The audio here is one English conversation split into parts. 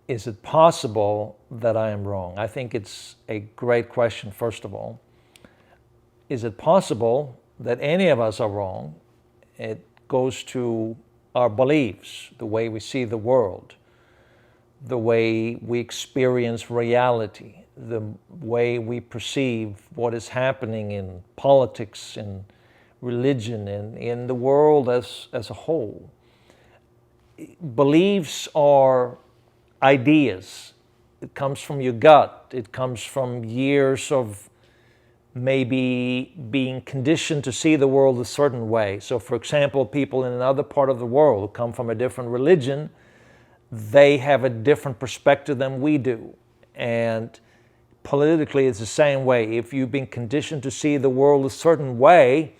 Is it possible that I am wrong? I think it's a great question, first of all. Is it possible that any of us are wrong? It goes to our beliefs, the way we see the world, the way we experience reality, the way we perceive what is happening in politics, in religion, and in the world as a whole. Beliefs are ideas. It comes from your gut. It comes from years of maybe being conditioned to see the world a certain way. So, for example, people in another part of the world who come from a different religion, they have a different perspective than we do. And politically, it's the same way. If you've been conditioned to see the world a certain way,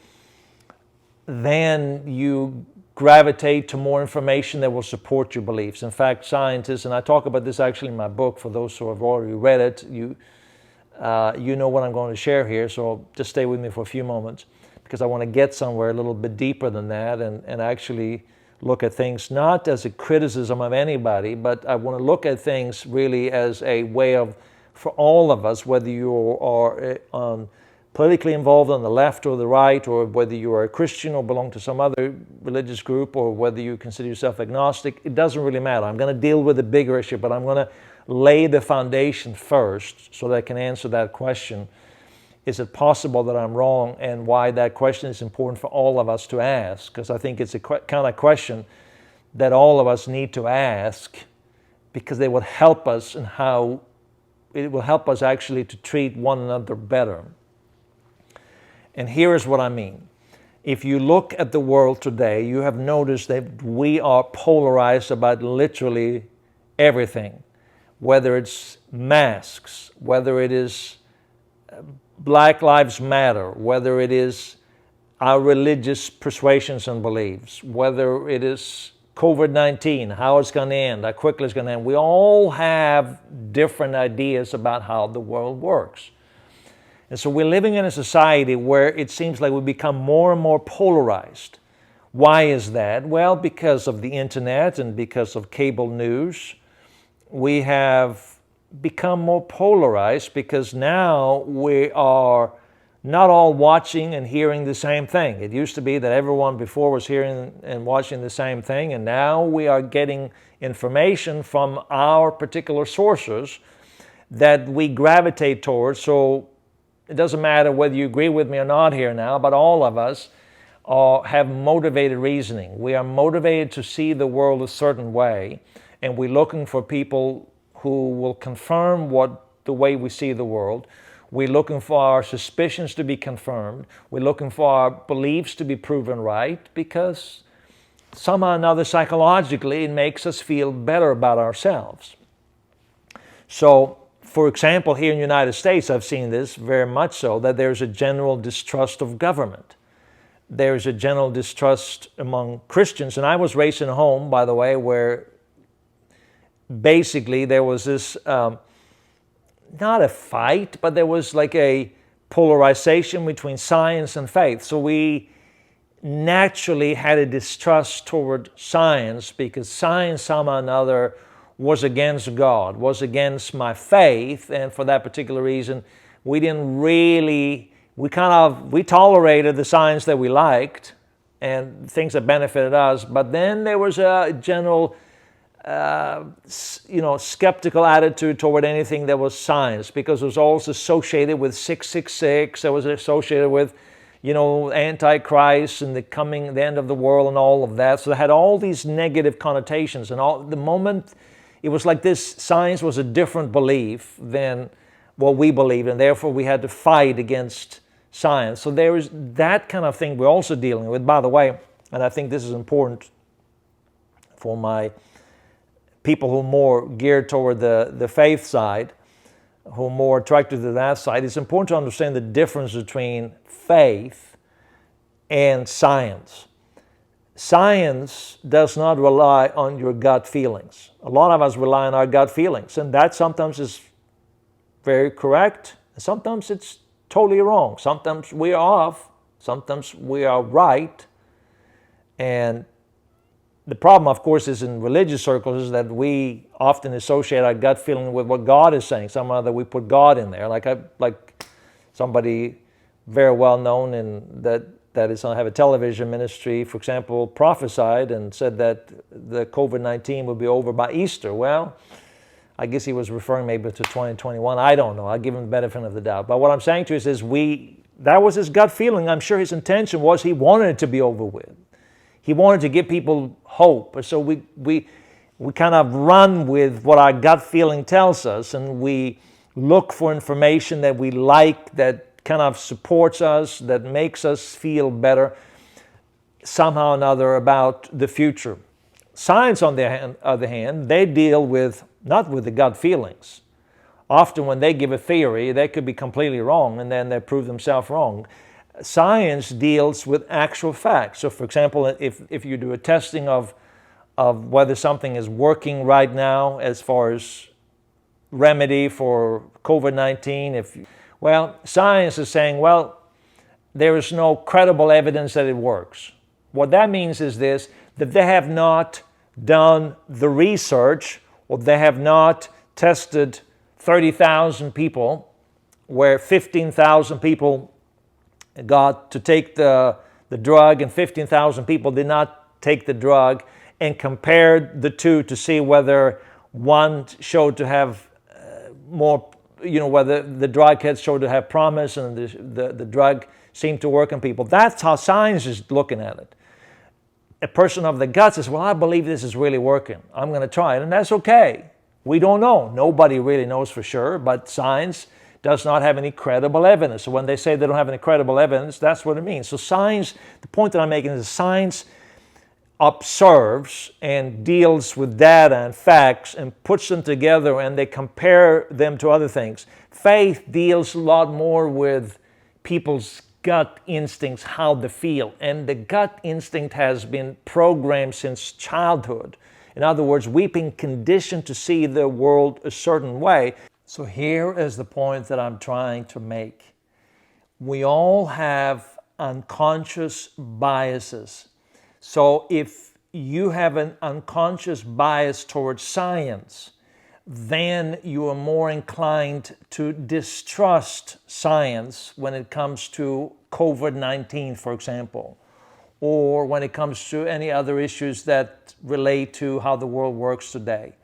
then you gravitate to more information that will support your beliefs. In fact, scientists, and I talk about this actually in my book for those who have already read it, you know what I'm going to share here, so just stay with me for a few moments because I want to get somewhere a little bit deeper than that and actually look at things not as a criticism of anybody, but I want to look at things really as a way of, for all of us, whether you are politically involved on the left or the right, or whether you are a Christian or belong to some other religious group, or whether you consider yourself agnostic, it doesn't really matter. I'm going to deal with the bigger issue, but I'm going to lay the foundation first so that I can answer that question. Is it possible that I'm wrong? And why that question is important for all of us to ask, because I think it's a kind of question that all of us need to ask, because they will help us in how it will help us actually to treat one another better. And here is what I mean. If you look at the world today, you have noticed that we are polarized about literally everything, whether it's masks, whether it is Black Lives Matter, whether it is our religious persuasions and beliefs, whether it is COVID-19, how it's going to end, how quickly it's going to end. We all have different ideas about how the world works. And so we're living in a society where it seems like we become more and more polarized. Why is that? Well, because of the internet and because of cable news, we have become more polarized because now we are not all watching and hearing the same thing. It used to be that everyone before was hearing and watching the same thing, and now we are getting information from our particular sources that we gravitate towards. So it doesn't matter whether you agree with me or not here now, but all of us have motivated reasoning. We are motivated to see the world a certain way, and we're looking for people who will confirm the way we see the world. We're looking for our suspicions to be confirmed. We're looking for our beliefs to be proven right, because somehow or another psychologically it makes us feel better about ourselves. So, for example, here in the United States, I've seen this very much so, that there's a general distrust of government. There's a general distrust among Christians. And I was raised in a home, by the way, where basically there was this, not a fight, but there was like a polarization between science and faith. So we naturally had a distrust toward science, because science somehow or another was against God, was against my faith, and for that particular reason, we tolerated the science that we liked and things that benefited us, but then there was a general, skeptical attitude toward anything that was science, because it was also associated with 666, it was associated with, Antichrist and the end of the world and all of that. So it had all these negative connotations, and the moment it was like this, science was a different belief than what we believed, and therefore we had to fight against science. So there is that kind of thing we're also dealing with, by the way, and I think this is important for my people who are more geared toward the faith side, who are more attracted to that side. It's important to understand the difference between faith and science. Science does not rely on your gut feelings. A lot of us rely on our gut feelings, and that sometimes is very correct, and sometimes it's totally wrong. Sometimes we are off, sometimes we are right, and The problem, of course, is in religious circles is that we often associate our gut feeling with what God is saying. Somehow that we put God in there. Like somebody very well known in that is have a television ministry, for example, prophesied and said that the COVID-19 would be over by Easter. Well, I guess he was referring maybe to 2021. I don't know. I'll give him the benefit of the doubt. But what I'm saying to you is that was his gut feeling. I'm sure his intention was he wanted it to be over with. He wanted to give people hope. So we kind of run with what our gut feeling tells us, and we look for information that we like, that kind of supports us, that makes us feel better somehow or another about the future. Science, on the other hand, they deal with not with the gut feelings. Often when they give a theory, they could be completely wrong, and then they prove themselves wrong. Science deals with actual facts. So, for example, if you do a testing of whether something is working right now as far as remedy for COVID-19, science is saying, well, there is no credible evidence that it works. What that means is this, that they have not done the research, or they have not tested 30,000 people, where 15,000 people got to take the drug and 15,000 people did not take the drug, and compared the two to see whether one showed to have more, whether the drug had showed to have promise and the drug seemed to work on people. That's how science is looking at it. A person of the gut says, well, I believe this is really working. I'm going to try it, and that's okay. We don't know. Nobody really knows for sure, but science does not have any credible evidence. So when they say they don't have any credible evidence, that's what it means. So science, the point that I'm making is science observes and deals with data and facts and puts them together, and they compare them to other things. Faith deals a lot more with people's gut instincts, how they feel. And the gut instinct has been programmed since childhood. In other words, we've been conditioned to see the world a certain way. So here is the point that I'm trying to make. We all have unconscious biases. So if you have an unconscious bias towards science, then you are more inclined to distrust science when it comes to COVID-19, for example, or when it comes to any other issues that relate to how the world works today.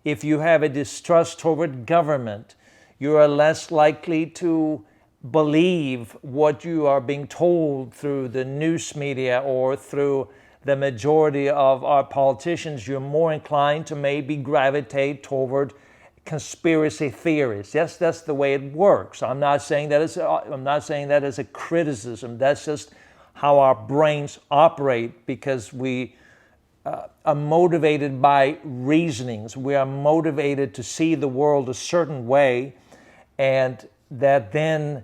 If you have a distrust toward government, you are less likely to believe what you are being told through the news media or through the majority of our politicians. You're more inclined to maybe gravitate toward conspiracy theories. Yes, that's the way it works. I'm not saying that as a criticism. That's just how our brains operate, because we are motivated by reasonings. We are motivated to see the world a certain way, and that then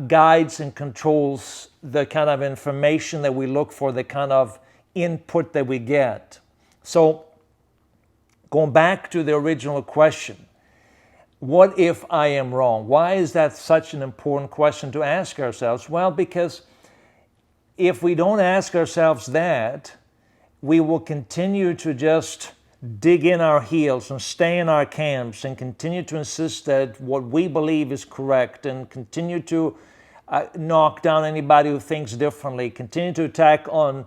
guides and controls the kind of information that we look for, the kind of input that we get. So, going back to the original question, what if I am wrong? Why is that such an important question to ask ourselves? Well, because if we don't ask ourselves that, we will continue to just dig in our heels and stay in our camps and continue to insist that what we believe is correct, and continue to knock down anybody who thinks differently, continue to attack on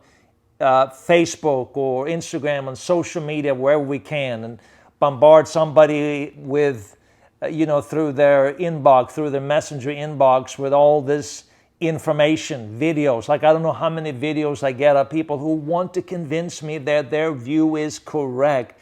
Facebook or Instagram, on social media, wherever we can, and bombard somebody with, through their inbox, through their messenger inbox, with all this information, videos. Like, I don't know how many videos I get of people who want to convince me that their view is correct.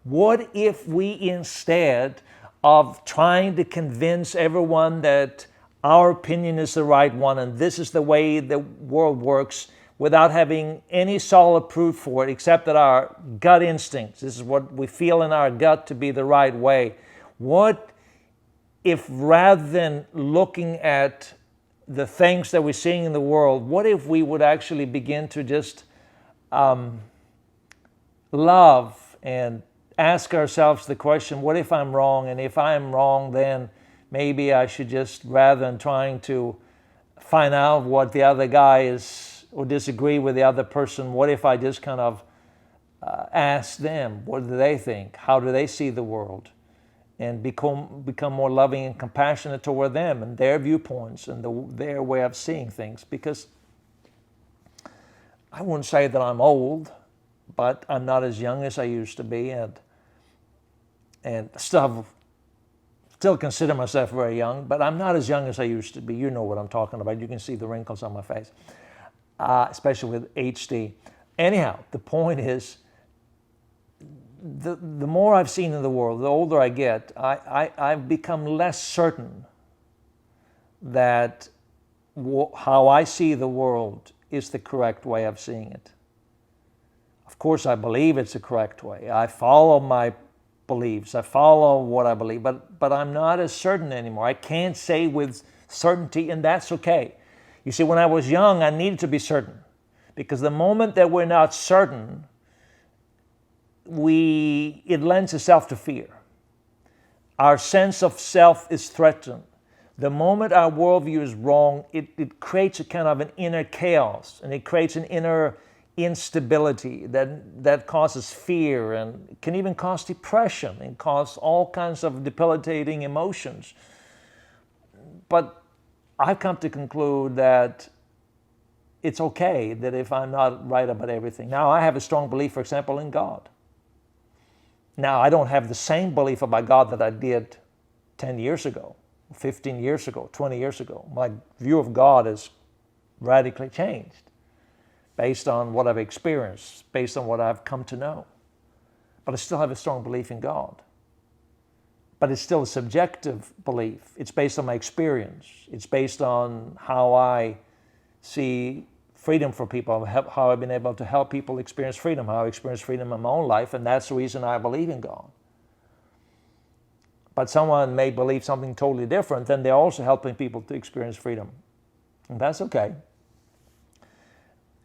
What if we, instead of trying to convince everyone that our opinion is the right one and this is the way the world works, without having any solid proof for it, except that our gut instincts, this is what we feel in our gut to be the right way. What if, rather than looking at the things that we're seeing in the world, what if we would actually begin to just love and ask ourselves the question, what if I'm wrong? And if I'm wrong, then maybe I should just, rather than trying to find out what the other guy is or disagree with the other person, what if I just kind of ask them, what do they think? How do they see the world? And become more loving and compassionate toward them and their viewpoints and their way of seeing things. Because I wouldn't say that I'm old, but I'm not as young as I used to be, and still consider myself very young, but I'm not as young as I used to be. You know what I'm talking about. You can see the wrinkles on my face, especially with HD. Anyhow, the point is, the more I've seen in the world, the older I get, I've become less certain that how I see the world is the correct way of seeing it. Of course, I believe it's the correct way. I follow my beliefs. I follow what I believe, but I'm not as certain anymore. I can't say with certainty, and that's okay. You see, when I was young, I needed to be certain, because the moment that we're not certain, it lends itself to fear. Our sense of self is threatened. The moment our worldview is wrong, it creates a kind of an inner chaos, and it creates an inner instability that causes fear, and can even cause depression and cause all kinds of debilitating emotions. But I've come to conclude that it's okay that if I'm not right about everything. Now, I have a strong belief, for example, in God. Now, I don't have the same belief about God that I did 10 years ago, 15 years ago, 20 years ago. My view of God has radically changed based on what I've experienced, based on what I've come to know. But I still have a strong belief in God. But it's still a subjective belief. It's based on my experience. It's based on how I see freedom for people, how I've been able to help people experience freedom, how I experience freedom in my own life, and that's the reason I believe in God. But someone may believe something totally different, then they're also helping people to experience freedom. And that's okay.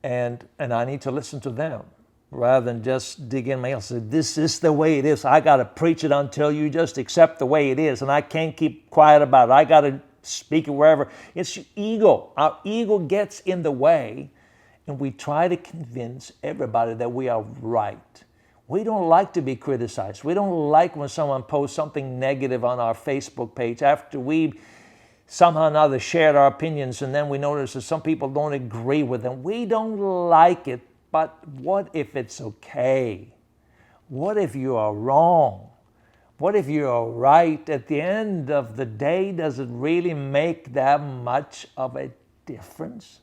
And I need to listen to them rather than just dig in my heels and say, this is the way it is. I got to preach it until you just accept the way it is, and I can't keep quiet about it. I got to speak it wherever. It's ego. Our ego gets in the way, and we try to convince everybody that we are right. We don't like to be criticized. We don't like when someone posts something negative on our Facebook page after we somehow or another shared our opinions, and then we notice that some people don't agree with them. We don't like it, but what if it's okay? What if you are wrong? What if you are right? At the end of the day, does it really make that much of a difference?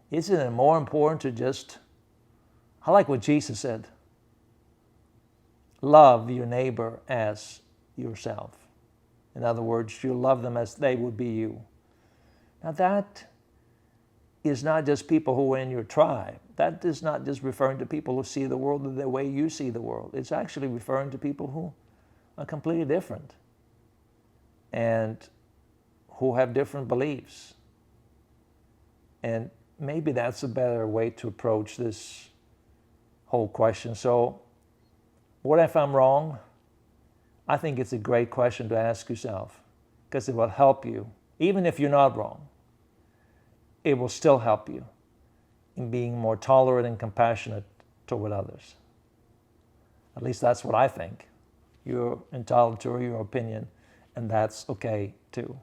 Isn't it more important to just, I like what Jesus said, love your neighbor as yourself. In other words, you love them as they would be you. Now that is not just people who are in your tribe. That is not just referring to people who see the world the way you see the world. It's actually referring to people who are completely different and who have different beliefs. And maybe that's a better way to approach this whole question. So, what if I'm wrong? I think it's a great question to ask yourself, because it will help you. Even if you're not wrong, it will still help you in being more tolerant and compassionate toward others. At least that's what I think. You're entitled to your opinion, and that's okay too.